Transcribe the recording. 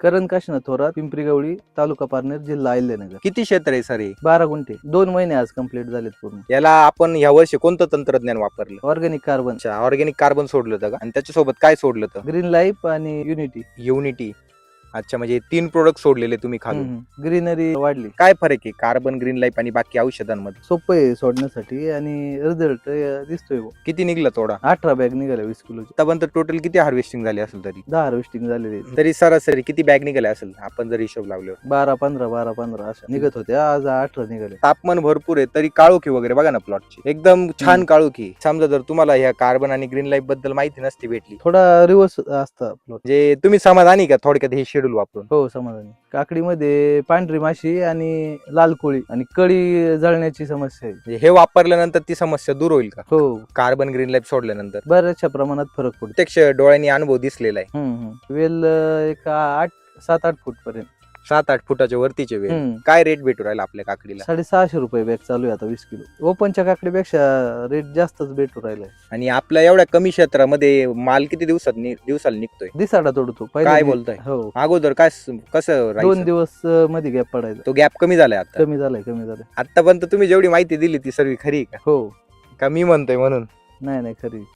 करण काशीनाथ थोरात, पिंपरी गवळी, तालुका पारनेर, जिल्हा अहिल्यानगर. किती क्षेत्र आहे सर हे? 12 गुंठे. 2 महिने आज कंप्लीट झालेत पूर्ण. याला आपण या वर्षी कोणतं तंत्रज्ञान वापरलं? ऑर्गॅनिक कार्बन, ऑर्गॅनिक कार्बन सोडलं होतं का? आणि त्याच्यासोबत काय सोडलं होतं? ग्रीन लाईफ आणि युनिटी. युनिटी. अच्छा, म्हणजे 3 प्रोडक्ट सोडलेले तुम्ही खालून. ग्रीनरी वाढली. काय फरक आहे कार्बन, ग्रीन लाईफ आणि बाकी औषधांमध्ये? सोपं आहे सोडण्यासाठी आणि रिझल्ट दिसतोय बुवा. किती निघला तोडा? 18 बॅग निघाल्या 20 किलोची. आतापर्यंत टोटल किती हार्वेस्टिंग झाली असेल तरी? 10 हार्वेस्टिंग झालेली आहे. तरी सरासरी किती बॅग निघाल्या असेल आपण जर हिशोब लावल्यावर? 12-15 अशा निघत होत्या, आज 18 निघाले. तापमान भरपूर आहे तरी काळोखी वगैरे बघा ना प्लॉटची, एकदम छान काळोखी. समजा जर तुम्हाला ह्या कार्बन आणि ग्रीन लाईफ बद्दल माहिती नसती भेटली, थोडा रिवर्स असता प्लॉट. म्हणजे तुम्ही समाधानी का थोडक्यात हे शेड्यूल वापरून? हो, समाधानी. काकडीमध्ये पांढरी माशी आणि लाल कोळी आणि कळी जळण्याची समस्या आहे. म्हणजे हे वापरल्यानंतर ती समस्या दूर होईल का? हो, कार्बन ग्रीन लाईफ सोडल्यानंतर बऱ्याचशा प्रमाणात फरक पडतो. प्रत्यक्ष डोळ्यांनी अनुभव दिसलेला आहे. वेल एक 7-8 फूट पर्यंत. 7-8 फुटाच्या वरतीचे वेळ. काय रेट भेटू राहिला आपल्या काकडीला? 650 रुपये बॅग चालू आहे आता 20 किलो. ओपनच्या काकडीपेक्षा रेट जास्तच भेटू राहिलाय. आणि आपल्या एवढ्या कमी क्षेत्रामध्ये माल किती दिवसाला निघतोय? दिसाडा तोडतो. काय बोलताय? हो, अगोदर काय कसं 2 राहायचं? दिवस मध्ये गॅप पडायचा. तो गॅप कमी झालाय आता. कमी झालाय. आतापर्यंत तुम्ही जेवढी माहिती दिली ती सर्व खरी आहे का? हो, का मी म्हणतोय म्हणून? नाही खरी.